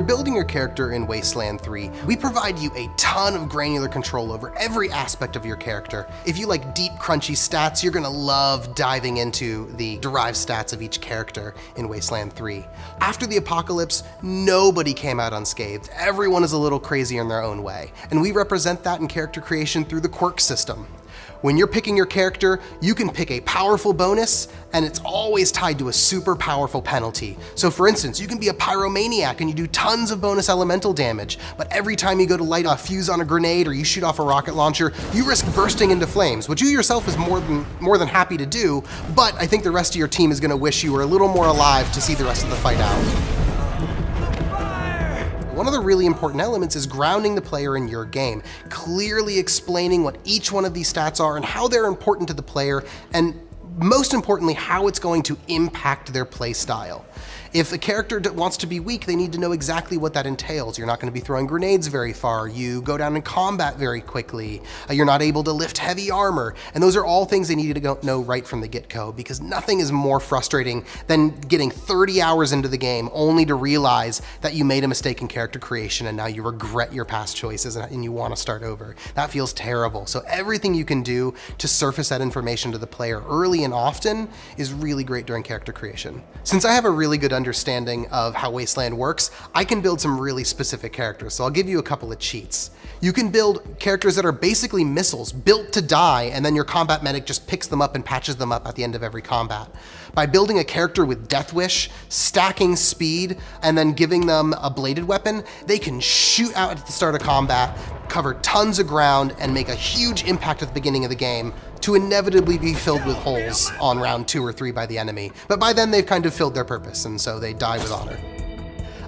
building your character in Wasteland 3, we provide you a ton of granular control over every aspect of your character. If you like deep, crunchy stats, you're gonna love diving into the derived stats of each character in Wasteland 3. After the apocalypse, nobody came out unscathed. Everyone is a little crazy in their own way, and we represent that in character creation through the quirk system. When you're picking your character, you can pick a powerful bonus, and it's always tied to a super powerful penalty. So for instance, you can be a pyromaniac and you do tons of bonus elemental damage, but every time you go to light a fuse on a grenade or you shoot off a rocket launcher, you risk bursting into flames, which you yourself is more than happy to do, but I think the rest of your team is gonna wish you were a little more alive to see the rest of the fight out. One of the really important elements is grounding the player in your game, clearly explaining what each one of these stats are and how they're important to the player, and most importantly, how it's going to impact their play style. If a character wants to be weak, they need to know exactly what that entails. You're not going to be throwing grenades very far. You go down in combat very quickly. You're not able to lift heavy armor. And those are all things they need to know right from the get-go, because nothing is more frustrating than getting 30 hours into the game only to realize that you made a mistake in character creation and now you regret your past choices and you want to start over. That feels terrible. So everything you can do to surface that information to the player early and often is really great during character creation. Since I have a really good understanding of how Wasteland works, I can build some really specific characters. So I'll give you a couple of cheats. You can build characters that are basically missiles, built to die, and then your combat medic just picks them up and patches them up at the end of every combat. By building a character with Death Wish, stacking speed, and then giving them a bladed weapon, they can shoot out at the start of combat, cover tons of ground, and make a huge impact at the beginning of the game, to inevitably be filled with holes on round 2 or 3 by the enemy. But by then they've kind of filled their purpose, and so they die with honor.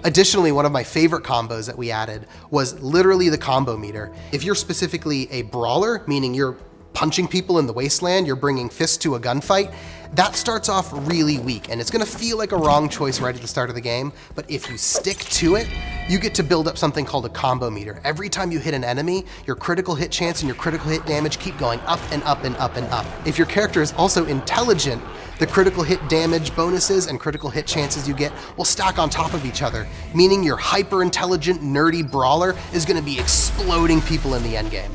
Additionally, one of my favorite combos that we added was literally the combo meter. If you're specifically a brawler, meaning you're punching people in the Wasteland, you're bringing fists to a gunfight, that starts off really weak, and it's gonna feel like a wrong choice right at the start of the game, but if you stick to it, you get to build up something called a combo meter. Every time you hit an enemy, your critical hit chance and your critical hit damage keep going up and up and up and up. If your character is also intelligent, the critical hit damage bonuses and critical hit chances you get will stack on top of each other, meaning your hyper-intelligent, nerdy brawler is gonna be exploding people in the endgame.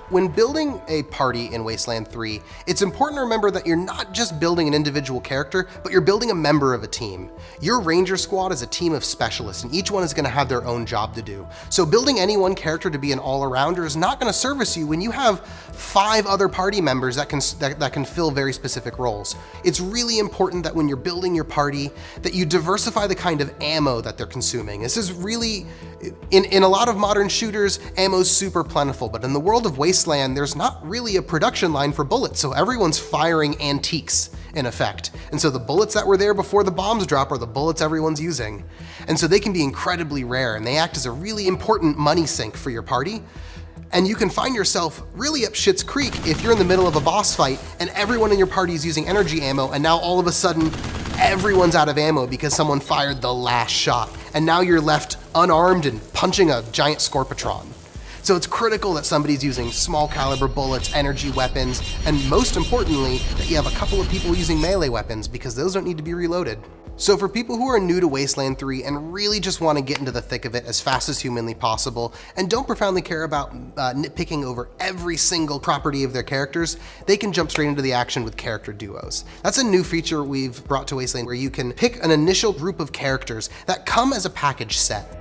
When building a party in Wasteland 3, it's important to remember that you're not just building an individual character, but you're building a member of a team. Your Ranger squad is a team of specialists, and each one is going to have their own job to do. So building any one character to be an all-arounder is not going to service you when you have 5 other party members that can fill very specific roles. It's really important that when you're building your party, that you diversify the kind of ammo that they're consuming. This is really, in a lot of modern shooters, ammo's super plentiful, but in the world of Wasteland, there's not really a production line for bullets, so everyone's firing antiques in effect. And so the bullets that were there before the bombs drop are the bullets everyone's using. And so they can be incredibly rare, and they act as a really important money sink for your party. And you can find yourself really up shit's creek if you're in the middle of a boss fight and everyone in your party is using energy ammo, and now all of a sudden everyone's out of ammo because someone fired the last shot. And now you're left unarmed and punching a giant Scorpatron. So it's critical that somebody's using small caliber bullets, energy weapons, and most importantly, that you have a couple of people using melee weapons, because those don't need to be reloaded. So for people who are new to Wasteland 3 and really just want to get into the thick of it as fast as humanly possible and don't profoundly care about nitpicking over every single property of their characters, they can jump straight into the action with character duos. That's a new feature we've brought to Wasteland, where you can pick an initial group of characters that come as a package set.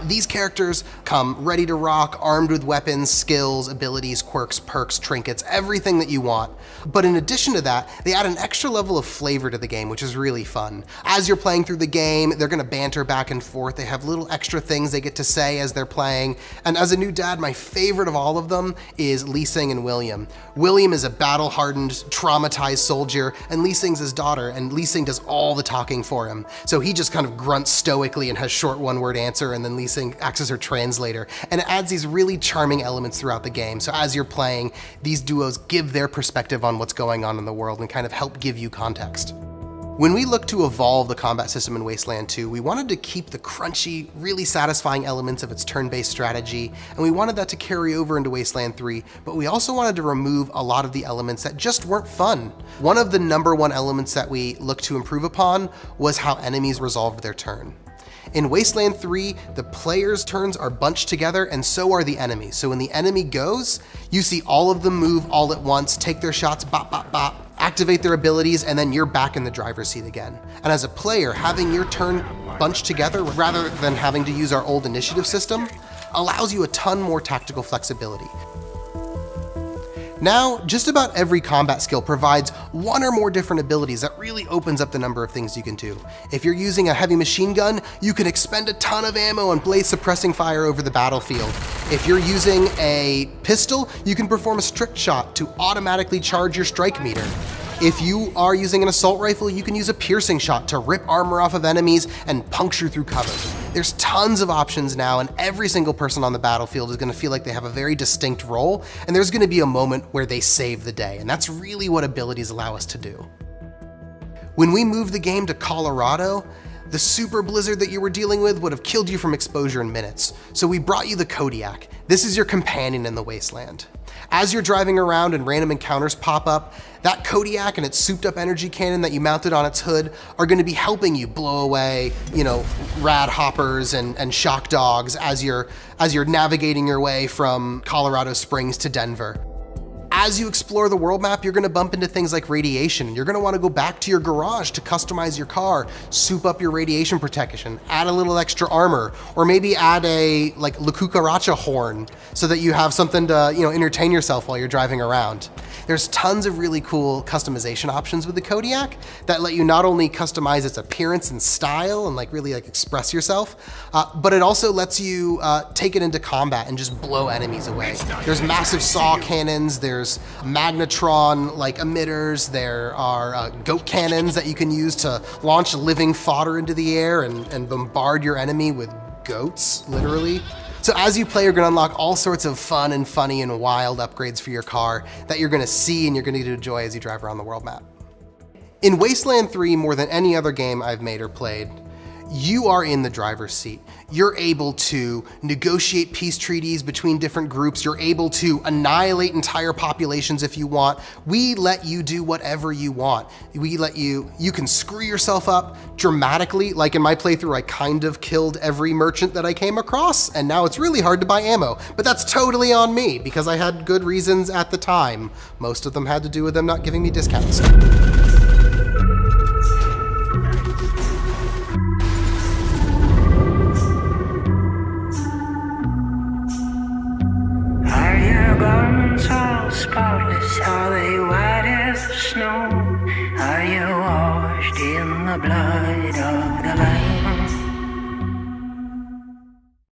These characters come ready to rock, armed with weapons, skills, abilities, quirks, perks, trinkets, everything that you want. But in addition to that, they add an extra level of flavor to the game, which is really fun. As you're playing through the game, they're gonna banter back and forth. They have little extra things they get to say as they're playing. And as a new dad, my favorite of all of them is Lee Sing and William. William is a battle-hardened, traumatized soldier, and Lee Sing's his daughter, and Lee Sing does all the talking for him. So he just kind of grunts stoically and has short one-word answer, and then Lee Sing acts as her translator, and it adds these really charming elements throughout the game. So as you're playing, these duos give their perspective on what's going on in the world and kind of help give you context. When we look to evolve the combat system in Wasteland 2, we wanted to keep the crunchy, really satisfying elements of its turn-based strategy, and we wanted that to carry over into Wasteland 3, but we also wanted to remove a lot of the elements that just weren't fun. One of the #1 elements that we looked to improve upon was how enemies resolved their turn. In Wasteland 3, the players' turns are bunched together and so are the enemies. So when the enemy goes, you see all of them move all at once, take their shots, bop, bop, bop, activate their abilities, and then you're back in the driver's seat again. And as a player, having your turn bunched together rather than having to use our old initiative system allows you a ton more tactical flexibility. Now, just about every combat skill provides one or more different abilities that really opens up the number of things you can do. If you're using a heavy machine gun, you can expend a ton of ammo and blaze suppressing fire over the battlefield. If you're using a pistol, you can perform a strict shot to automatically charge your strike meter. If you are using an assault rifle, you can use a piercing shot to rip armor off of enemies and puncture through cover. There's tons of options now, and every single person on the battlefield is going to feel like they have a very distinct role, and there's going to be a moment where they save the day, and that's really what abilities allow us to do. When we moved the game to Colorado, the super blizzard that you were dealing with would have killed you from exposure in minutes, so we brought you the Kodiak. This is your companion in the Wasteland. As you're driving around and random encounters pop up, that Kodiak and its souped up energy cannon that you mounted on its hood are going to be helping you blow away, rad hoppers and shock dogs as you're navigating your way from Colorado Springs to Denver. As you explore the world map, you're going to bump into things like radiation. You're going to want to go back to your garage to customize your car, soup up your radiation protection, add a little extra armor, or maybe add a La Cucaracha horn so that you have something to entertain yourself while you're driving around. There's tons of really cool customization options with the Kodiak that let you not only customize its appearance and style and really express yourself, but it also lets you take it into combat and just blow enemies away. There's massive saw cannons, there's magnetron emitters, there are goat cannons that you can use to launch living fodder into the air and bombard your enemy with goats, literally. So as you play, you're gonna unlock all sorts of fun and funny and wild upgrades for your car that you're gonna see and you're gonna enjoy as you drive around the world map. In Wasteland 3, more than any other game I've made or played, you are in the driver's seat. You're able to negotiate peace treaties between different groups. You're able to annihilate entire populations if you want. We let you do whatever you want. You can screw yourself up dramatically. Like in my playthrough, I kind of killed every merchant that I came across, and now it's really hard to buy ammo. But that's totally on me because I had good reasons at the time. Most of them had to do with them not giving me discounts.